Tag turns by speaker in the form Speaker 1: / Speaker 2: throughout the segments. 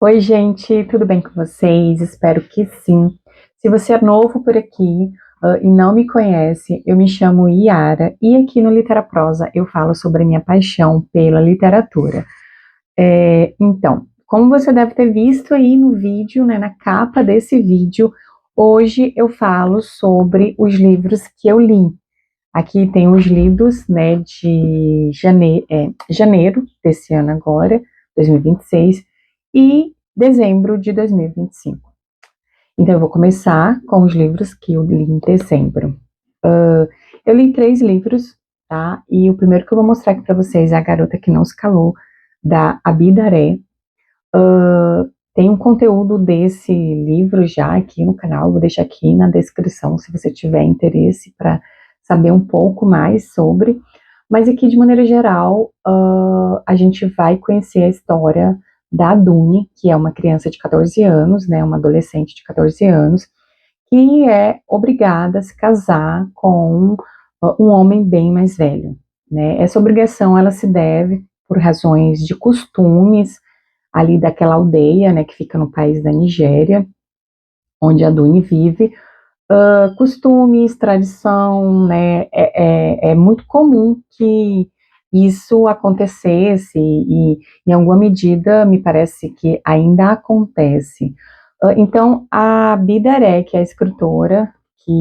Speaker 1: Oi, gente, tudo bem com vocês? Espero que sim. Se você é novo por aqui, e não me conhece, eu me chamo Iara e aqui no Literaprosa eu falo sobre a minha paixão pela literatura. Então, como você deve ter visto aí no vídeo, né, na capa desse vídeo, hoje eu falo sobre os livros que eu li. Aqui tem os livros, né, de janeiro desse ano agora, 2026, e dezembro de 2025. Então, eu vou começar com os livros que eu li em dezembro. Eu li 3 livros, tá? E o primeiro que eu vou mostrar aqui para vocês é A Garota que Não Se Calou, da Abidaré. Tem um conteúdo desse livro já aqui no canal, vou deixar aqui na descrição se você tiver interesse para saber um pouco mais sobre. Mas aqui, de maneira geral, a gente vai conhecer a história da Duni, que é uma criança de 14 anos, né, uma adolescente de 14 anos, que é obrigada a se casar com um homem bem mais velho, né? Essa obrigação, ela se deve por razões de costumes, ali daquela aldeia, né, que fica no país da Nigéria, onde a Duni vive. Costumes, tradição, né, é muito comum que isso acontecesse e, em alguma medida, me parece que ainda acontece. Então, a Bidaré, que é a escritora que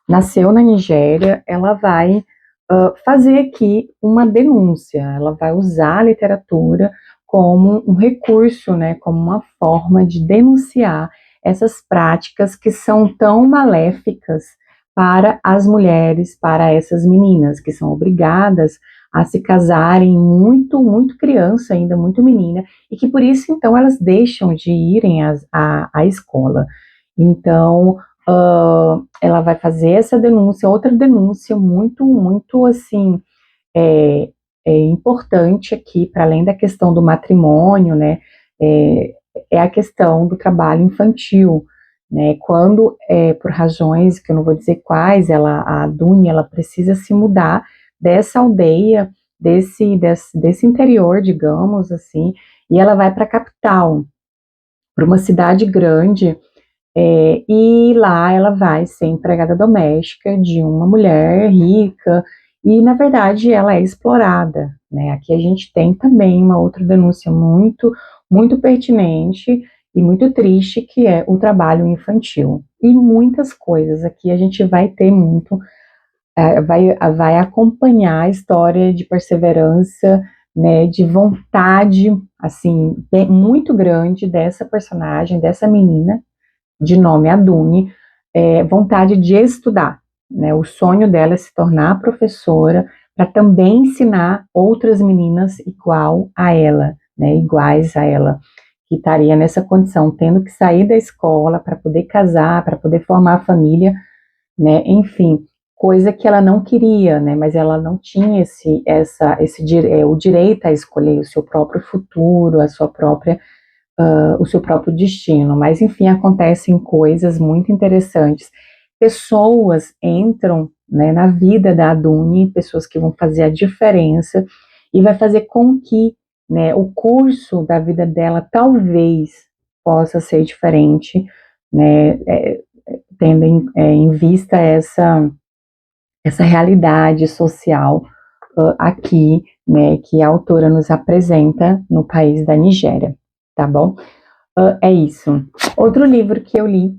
Speaker 1: nasceu na Nigéria, ela vai fazer aqui uma denúncia, ela vai usar a literatura como um recurso, né, como uma forma de denunciar essas práticas que são tão maléficas para as mulheres, para essas meninas que são obrigadas a se casarem muito criança, ainda muito menina, e que por isso então elas deixam de irem à escola. Então, ela vai fazer essa denúncia, outra denúncia muito assim, é, importante aqui, para além da questão do matrimônio, né, é a questão do trabalho infantil, né, quando, por razões que eu não vou dizer quais, a Duni, ela precisa se mudar dessa aldeia, desse interior, digamos assim, e ela vai para a capital, para uma cidade grande, e lá ela vai ser empregada doméstica de uma mulher rica, e na verdade ela é explorada, né? Aqui a gente tem também uma outra denúncia muito pertinente e muito triste, que é o trabalho infantil. E muitas coisas aqui a gente vai ter muito, vai acompanhar a história de perseverança, né, de vontade, assim, muito grande dessa personagem, dessa menina, de nome Adune, vontade de estudar, né? O sonho dela é se tornar professora para também ensinar outras meninas iguais a ela, que estaria nessa condição, tendo que sair da escola para poder casar, para poder formar a família, né? Enfim, coisa que ela não queria, né? Mas ela não tinha o direito a escolher o seu próprio futuro, o seu próprio destino. Mas, enfim, acontecem coisas muito interessantes. Pessoas entram, né, na vida da Adune, pessoas que vão fazer a diferença e vai fazer com que, né, o curso da vida dela talvez possa ser diferente, né, tendo em vista essa realidade social aqui, né, que a autora nos apresenta no país da Nigéria, tá bom? É isso. Outro livro que eu li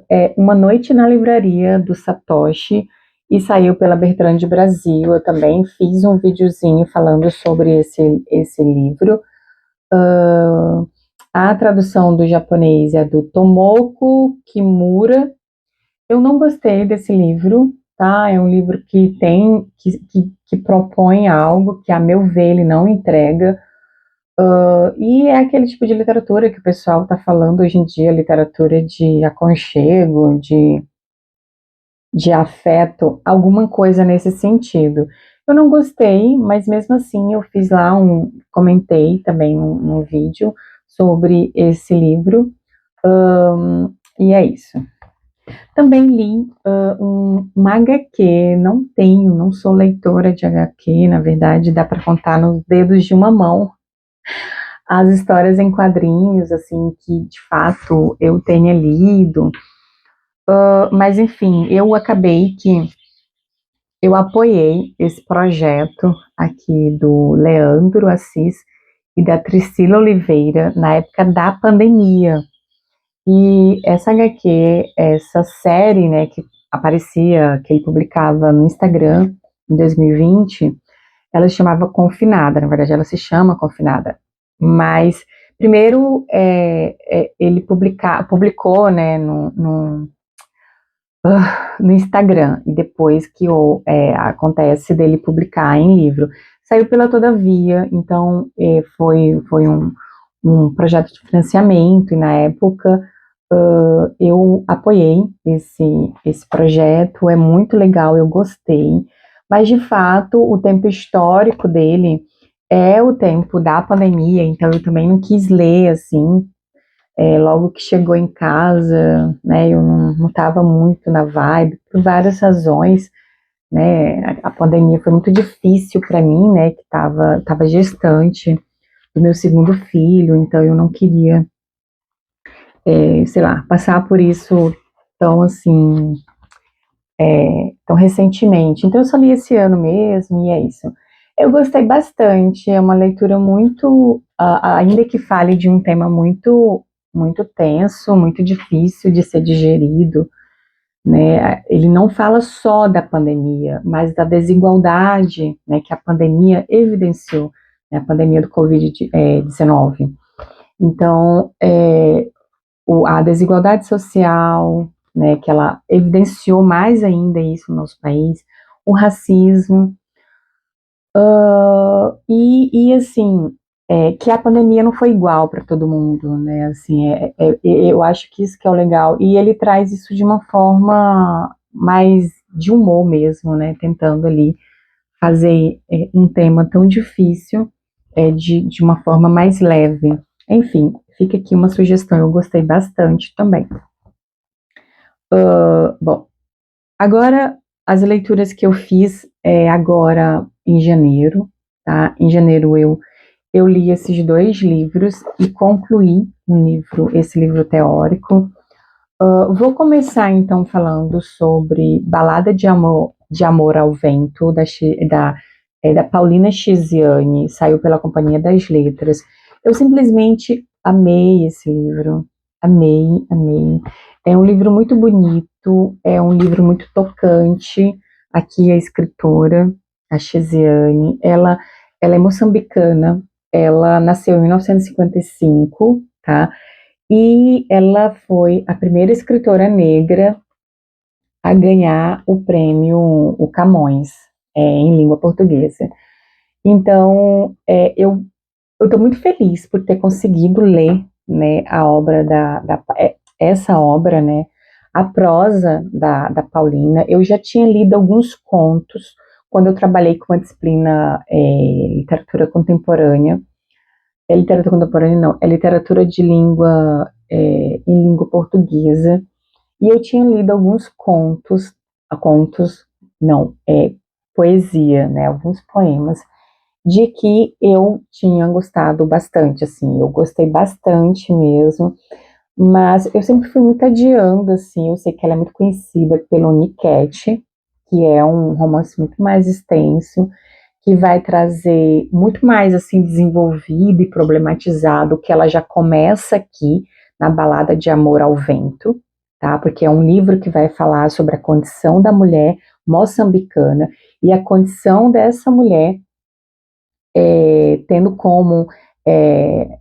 Speaker 1: é Uma Noite na Livraria, do Satoshi, e saiu pela Bertrand Brasil. Eu também fiz um videozinho falando sobre esse livro. A tradução do japonês é do Tomoko Kimura. Eu não gostei desse livro, tá? É um livro que propõe algo que, a meu ver, ele não entrega. E é aquele tipo de literatura que o pessoal está falando hoje em dia, literatura de aconchego, de afeto, alguma coisa nesse sentido. Eu não gostei, mas mesmo assim eu fiz lá comentei também num vídeo sobre esse livro, e é isso. Também li uma HQ, não sou leitora de HQ, na verdade dá para contar nos dedos de uma mão as histórias em quadrinhos, assim, que de fato eu tenha lido. Mas enfim, eu acabei que eu apoiei esse projeto aqui do Leandro Assis e da Priscila Oliveira na época da pandemia. E essa HQ, essa série, né, que aparecia, que ele publicava no Instagram em 2020, ela se chamava Confinada, na verdade ela se chama Confinada. Mas, primeiro, ele publicou, né, no Instagram, e depois que acontece dele publicar em livro. Saiu pela Todavia, então foi um projeto de financiamento, e na época eu apoiei esse projeto, é muito legal, eu gostei, mas de fato o tempo histórico dele é o tempo da pandemia, então eu também não quis ler assim, logo que chegou em casa, né, eu não estava muito na vibe, por várias razões, né, a pandemia foi muito difícil para mim, né, que tava gestante do meu segundo filho, então eu não queria, sei lá, passar por isso tão assim, tão recentemente. Então eu só li esse ano mesmo e é isso. Eu gostei bastante, é uma leitura muito, ainda que fale de um tema muito tenso, muito difícil de ser digerido, né? Ele não fala só da pandemia, mas da desigualdade, né, que a pandemia evidenciou, né, a pandemia do Covid-19. Então, a desigualdade social, né, que ela evidenciou mais ainda isso no nosso país, o racismo, e assim, que a pandemia não foi igual para todo mundo, né, assim, eu acho que isso que é o legal, e ele traz isso de uma forma mais de humor mesmo, né, tentando ali fazer um tema tão difícil de uma forma mais leve. Enfim, fica aqui uma sugestão, eu gostei bastante também. Bom, agora as leituras que eu fiz agora em janeiro, tá? Em janeiro eu li esses dois livros e concluí esse livro teórico. Vou começar então falando sobre Balada de Amor ao Vento, da Paulina Chiziane, saiu pela Companhia das Letras. Eu simplesmente amei esse livro, amei, amei. É um livro muito bonito, é um livro muito tocante. Aqui a escritora, a Chiziane, ela é moçambicana, ela nasceu em 1955, tá? E ela foi a primeira escritora negra a ganhar o prêmio o Camões, em língua portuguesa. Então, eu estou muito feliz por ter conseguido ler, né, a obra essa obra, né, a prosa da Paulina. Eu já tinha lido alguns contos quando eu trabalhei com a disciplina literatura contemporânea. É literatura contemporânea, não, é literatura de língua em língua portuguesa. E eu tinha lido alguns contos, não, poesia, né, alguns poemas, de que eu tinha gostado bastante, assim, eu gostei bastante mesmo, mas eu sempre fui muito adiando, assim, eu sei que ela é muito conhecida pelo Niket, que é um romance muito mais extenso, que vai trazer muito mais, assim, desenvolvido e problematizado, que ela já começa aqui na Balada de Amor ao Vento, tá? Porque é um livro que vai falar sobre a condição da mulher moçambicana e a condição dessa mulher tendo como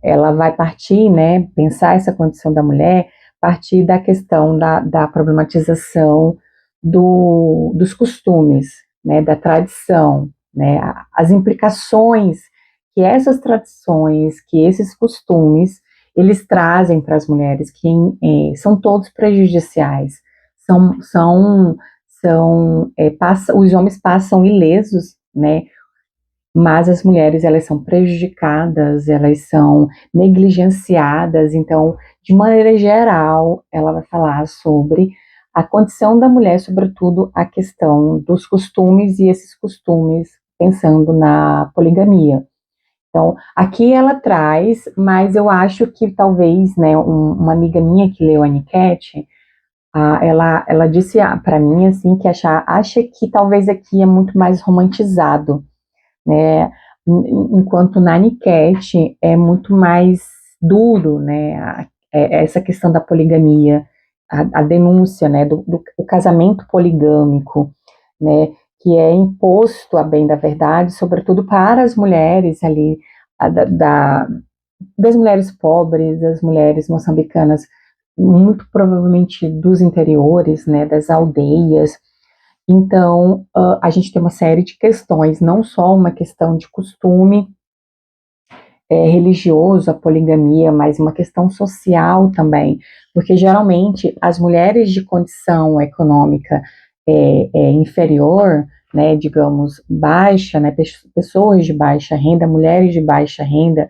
Speaker 1: ela vai partir, né, pensar essa condição da mulher, partir da questão da problematização dos costumes, né, da tradição, né, as implicações que essas tradições, que esses costumes, eles trazem para as mulheres, que são todos prejudiciais, os homens passam ilesos, né, mas as mulheres elas são prejudicadas, elas são negligenciadas, então, de maneira geral, ela vai falar sobre a condição da mulher, sobretudo a questão dos costumes e esses costumes pensando na poligamia. Então, aqui ela traz, mas eu acho que talvez, né, uma amiga minha que leu a Niket, ela disse para mim, assim, que acha que talvez aqui é muito mais romantizado, né, enquanto na Niket é muito mais duro, né, essa questão da poligamia, a denúncia, né, do casamento poligâmico, né, que é imposto, a bem da verdade, sobretudo para as mulheres ali, das mulheres pobres, das mulheres moçambicanas, muito provavelmente dos interiores, né, das aldeias. Então, a gente tem uma série de questões, não só uma questão de costume religioso, a poligamia, mas uma questão social também, porque geralmente as mulheres de condição econômica inferior, né, digamos, baixa, né, pessoas de baixa renda, mulheres de baixa renda,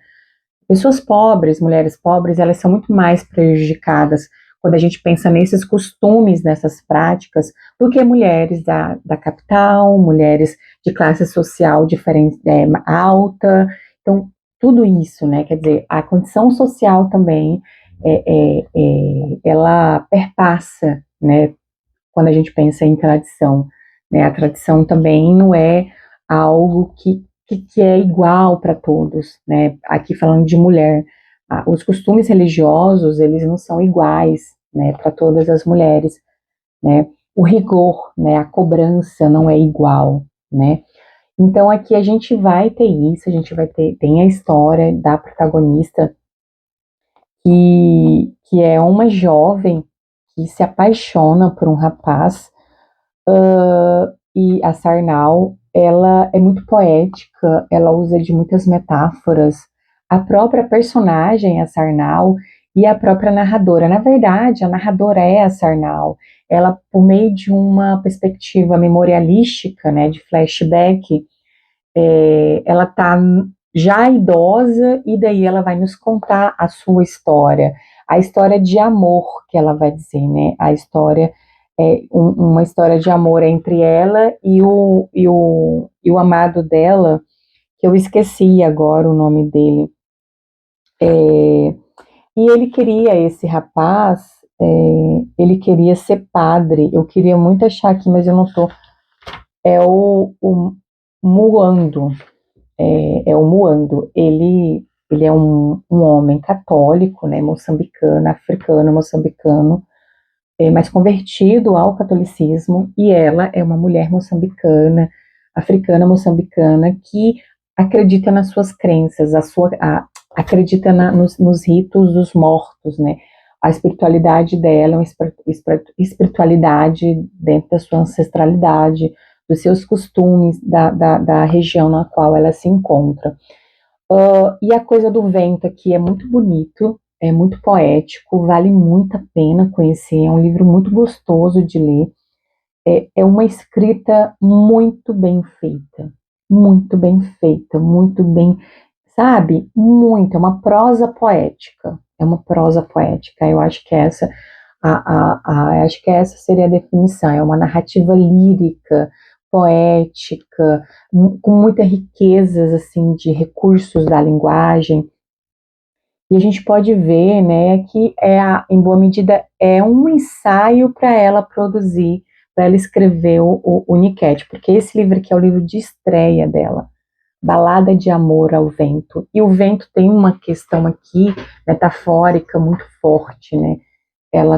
Speaker 1: pessoas pobres, mulheres pobres, elas são muito mais prejudicadas quando a gente pensa nesses costumes, nessas práticas, do que mulheres da capital, mulheres de classe social diferente, alta. Então, tudo isso, né? Quer dizer, a condição social também, ela perpassa, né? Quando a gente pensa em tradição, né? A tradição também não é algo que é igual para todos, né? Aqui falando de mulher, os costumes religiosos, eles não são iguais, né, para todas as mulheres, né? O rigor, né, a cobrança não é igual, né? Então aqui a gente vai ter isso, a gente vai ter, tem a história da protagonista que é uma jovem que se apaixona por um rapaz, e a Sarnau, ela é muito poética, ela usa de muitas metáforas. A própria personagem, a Sarnau, e a própria narradora. Na verdade, a narradora é a Sarnau. Ela, por meio de uma perspectiva memorialística, né, de flashback, ela está já idosa e daí ela vai nos contar a sua história, a história de amor que ela vai dizer, né? A história uma história de amor entre ela e o amado dela, que eu esqueci agora o nome dele. E ele queria, esse rapaz, ele queria ser padre. Eu queria muito achar aqui, mas eu não tô. É o Muando. É o Muando. Ele é um homem católico, né, moçambicano, africano, moçambicano, mas convertido ao catolicismo, e ela é uma mulher moçambicana, africana moçambicana, que acredita nas suas crenças, acredita nos ritos dos mortos, né? A espiritualidade dela é uma espiritualidade dentro da sua ancestralidade, dos seus costumes, da região na qual ela se encontra. E a coisa do vento aqui é muito bonito, é muito poético, vale muito a pena conhecer, é um livro muito gostoso de ler, é uma escrita muito bem feita, muito bem, sabe? Muito, é uma prosa poética, eu acho que acho que essa seria a definição, é uma narrativa lírica, poética, com muita riqueza, assim, de recursos da linguagem. E a gente pode ver, né, que em boa medida é um ensaio para ela produzir, para ela escrever o Niket, porque esse livro aqui é o livro de estreia dela, Balada de Amor ao Vento. E o vento tem uma questão aqui metafórica muito forte, né? Ela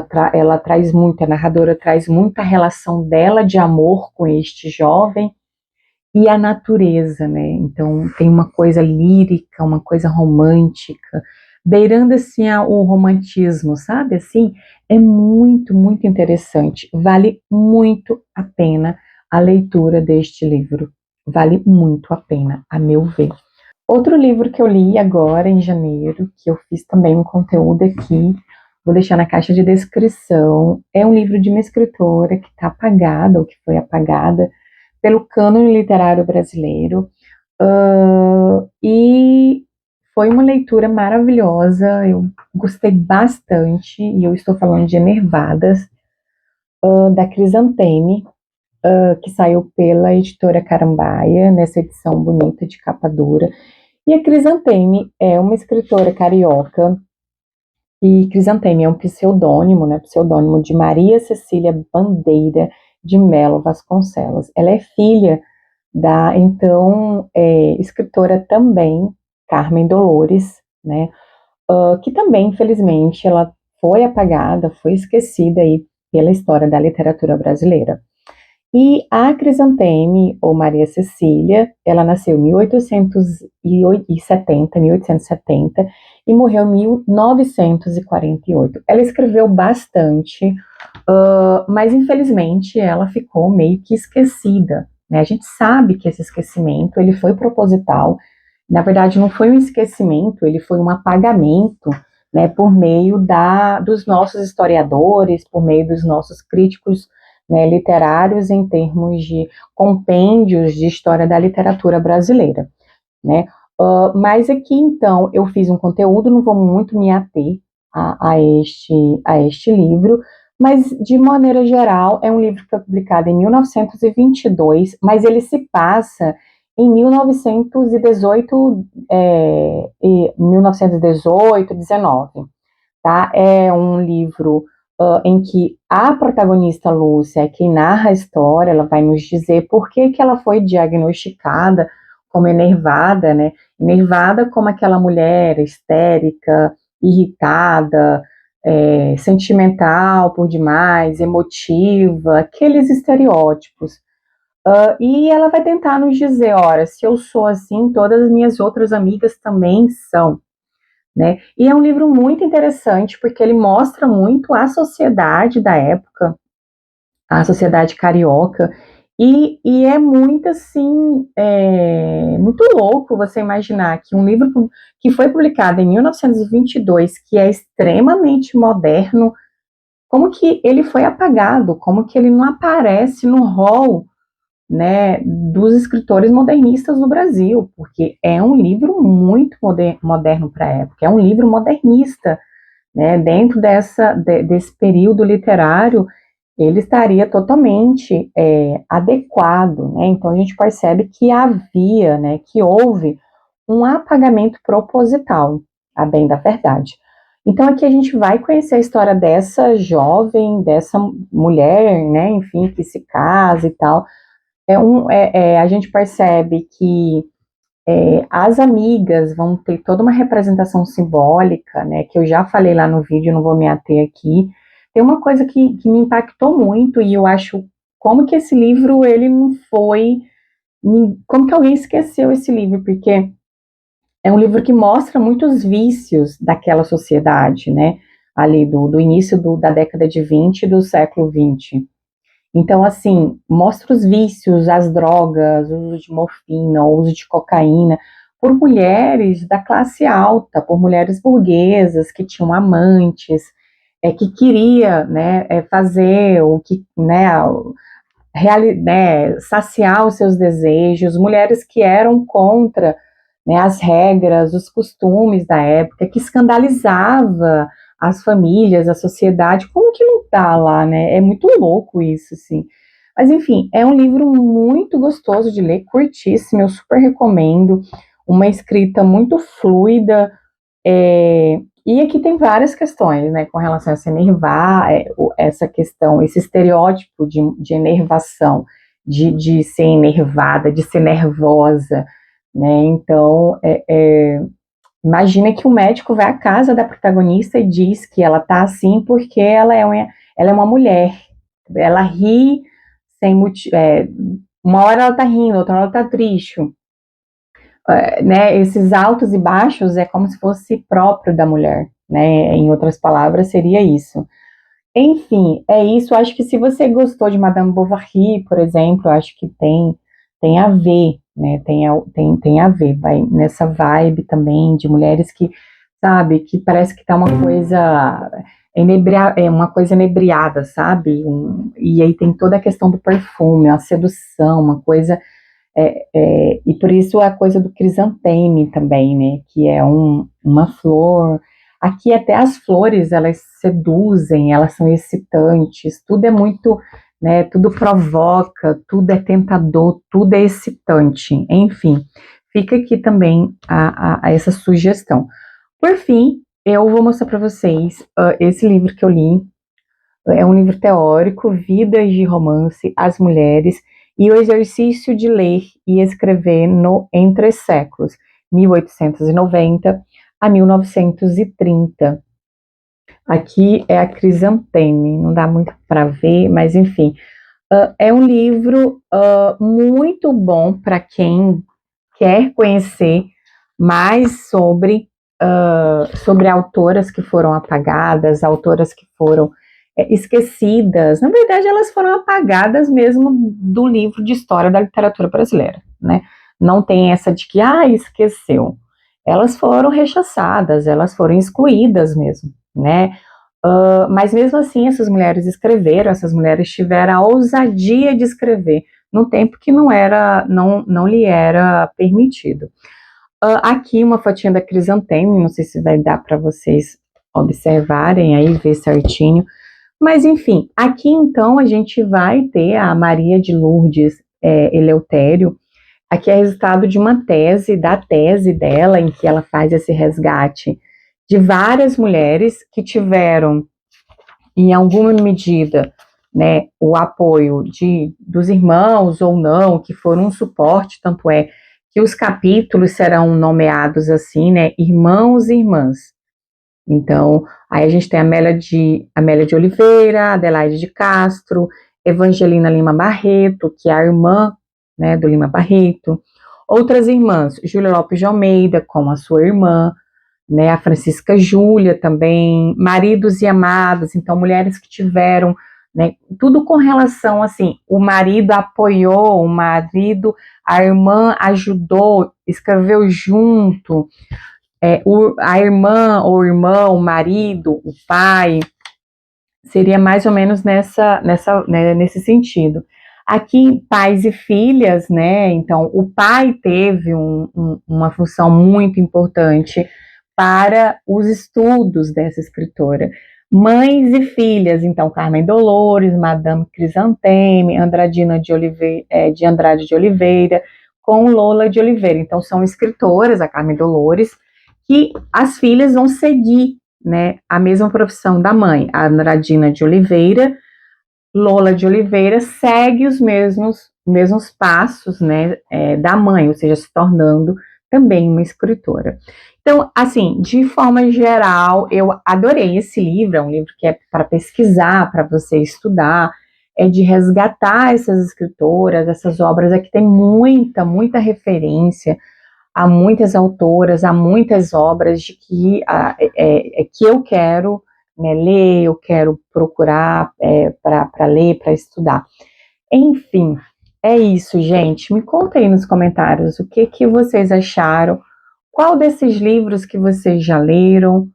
Speaker 1: traz muito, a narradora traz muita relação dela de amor com este jovem e a natureza, né? Então tem uma coisa lírica, uma coisa romântica, beirando assim o romantismo, sabe? Assim, é muito, muito interessante. Vale muito a pena a leitura deste livro. Vale muito a pena, a meu ver. Outro livro que eu li agora em janeiro, que eu fiz também um conteúdo aqui, vou deixar na caixa de descrição, é um livro de uma escritora que está apagada, ou que foi apagada, pelo cânone literário brasileiro, e foi uma leitura maravilhosa, eu gostei bastante, e eu estou falando de Enervadas, da Crisanteme, que saiu pela editora Carambaia, nessa edição bonita de capa dura, E a Crisanteme é uma escritora carioca, e Crisanteme é um pseudônimo, né, pseudônimo de Maria Cecília Bandeira de Melo Vasconcelos. Ela é filha da, então, escritora também, Carmen Dolores, né, que também, infelizmente, ela foi apagada, foi esquecida aí pela história da literatura brasileira. E a Crisanteme, ou Maria Cecília, ela nasceu em 1870 e morreu em 1948. Ela escreveu bastante, mas infelizmente ela ficou meio que esquecida, né? A gente sabe que esse esquecimento ele foi proposital. Na verdade, não foi um esquecimento, ele foi um apagamento, né, por meio dos nossos historiadores, por meio dos nossos críticos, né, literários em termos de compêndios de história da literatura brasileira, né? Mas aqui, então, eu fiz um conteúdo, não vou muito me ater a este livro, mas, de maneira geral, é um livro que foi publicado em 1922, mas ele se passa em 1918, 1918, 19, tá? É um livro em que a protagonista Lúcia é quem narra a história, ela vai nos dizer por que que ela foi diagnosticada como enervada, né? Enervada como aquela mulher histérica, irritada, sentimental por demais, emotiva, aqueles estereótipos. E ela vai tentar nos dizer, ora, se eu sou assim, todas as minhas outras amigas também são, né? E é um livro muito interessante porque ele mostra muito a sociedade da época, a sociedade carioca, e é muito assim, muito louco você imaginar que um livro que foi publicado em 1922, que é extremamente moderno, como que ele foi apagado, como que ele não aparece no hall, né, dos escritores modernistas do Brasil, porque é um livro muito moderno para a época, é um livro modernista, né, dentro desse período literário, ele estaria totalmente adequado, né, então a gente percebe que havia, né, que houve um apagamento proposital, a bem da verdade. Então aqui a gente vai conhecer a história dessa jovem, dessa mulher, né, enfim, que se casa e tal. A gente percebe que as amigas vão ter toda uma representação simbólica, né, que eu já falei lá no vídeo, não vou me ater aqui. Tem uma coisa que me impactou muito e eu acho como que esse livro, ele não foi, como que alguém esqueceu esse livro, porque é um livro que mostra muitos vícios daquela sociedade, né, ali do início da década de 20 do século 20. Então, assim, mostra os vícios, as drogas, o uso de morfina, o uso de cocaína, por mulheres da classe alta, por mulheres burguesas que tinham amantes, que queria, né, fazer o que, né, saciar os seus desejos, mulheres que eram contra, né, as regras, os costumes da época, que escandalizava as famílias, a sociedade. Como que não tá lá, né? É muito louco isso, assim. Mas, enfim, é um livro muito gostoso de ler, curtíssimo, eu super recomendo. Uma escrita muito fluida, e aqui tem várias questões, né, com relação a se enervar, essa questão, esse estereótipo de enervação, de ser enervada, de ser nervosa, né, então, imagina que o médico vai à casa da protagonista e diz que ela tá assim porque ela é uma mulher, ela ri sem motivo, uma hora ela tá rindo, outra hora ela tá triste, né, esses altos e baixos é como se fosse próprio da mulher, né, em outras palavras seria isso. Enfim, é isso, acho que se você gostou de Madame Bovary, por exemplo, acho que tem a ver, né, tem a ver, vai nessa vibe também de mulheres que, sabe, que parece que tá uma coisa uma coisa inebriada, sabe, e aí tem toda a questão do perfume, a sedução, uma coisa e por isso a coisa do crisanteme também, né? Que é uma flor. Aqui até as flores, elas seduzem, elas são excitantes, tudo é muito, né? Tudo provoca, tudo é tentador, tudo é excitante. Enfim, fica aqui também a essa sugestão. Por fim, eu vou mostrar para vocês esse livro que eu li. É um livro teórico, Vidas de Romance, As Mulheres e o Exercício de Ler e Escrever no Entre Séculos, 1890 a 1930. Aqui é a Crisanteme, não dá muito para ver, mas enfim. É um livro muito bom para quem quer conhecer mais sobre autoras que foram apagadas, autoras que foram esquecidas. Na verdade, elas foram apagadas mesmo do livro de história da literatura brasileira, né? Não tem essa de que, esqueceu. Elas foram rechaçadas, elas foram excluídas mesmo, né? Mas mesmo assim, essas mulheres escreveram, essas mulheres tiveram a ousadia de escrever num tempo que não lhe era permitido. Aqui uma fotinha da Crisanteme, não sei se vai dar para vocês observarem aí, ver certinho. Mas enfim, aqui então a gente vai ter a Maria de Lourdes Eleutério. Aqui é resultado de uma tese, da tese dela, em que ela faz esse resgate de várias mulheres que tiveram, em alguma medida, né, o apoio dos irmãos ou não, que foram um suporte, tanto é que os capítulos serão nomeados assim, né, irmãos e irmãs. Então, aí a gente tem Amélia de Oliveira, Adelaide de Castro, Evangelina Lima Barreto, que é a irmã, né, do Lima Barreto. Outras irmãs, Júlia Lopes de Almeida, com a sua irmã, né, a Francisca Júlia também, maridos e amadas, então mulheres que tiveram, né, tudo com relação, assim, o marido apoiou, a irmã ajudou, escreveu junto, a irmã ou irmão, o marido, o pai, seria mais ou menos nesse sentido. Aqui, pais e filhas, né? Então, o pai teve uma função muito importante para os estudos dessa escritora. Mães e filhas, então, Carmen Dolores, Madame Crisanteme, Andradina de Andrade de Oliveira, com Lola de Oliveira. Então, são escritoras, a Carmen Dolores, que as filhas vão seguir, né, a mesma profissão da mãe. A Andradina de Oliveira, Lola de Oliveira segue os mesmos passos, né, da mãe, ou seja, se tornando também uma escritora. Então, assim, de forma geral, eu adorei esse livro, é um livro que é para pesquisar, para você estudar, é de resgatar essas escritoras, essas obras, aqui tem muita referência a muitas autoras, a muitas obras de que eu quero, né, ler, eu quero procurar para ler, para estudar. Enfim, é isso, gente. Me conta aí nos comentários o que vocês acharam, qual desses livros que vocês já leram,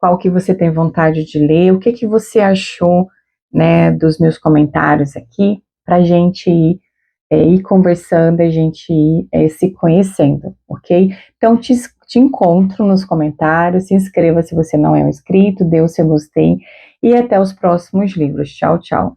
Speaker 1: qual que você tem vontade de ler, o que você achou, né, dos meus comentários aqui, para a gente ir conversando, a gente ir se conhecendo, ok? Então, te encontro nos comentários, se inscreva se você não é um inscrito, dê o seu gostei e até os próximos livros. Tchau, tchau.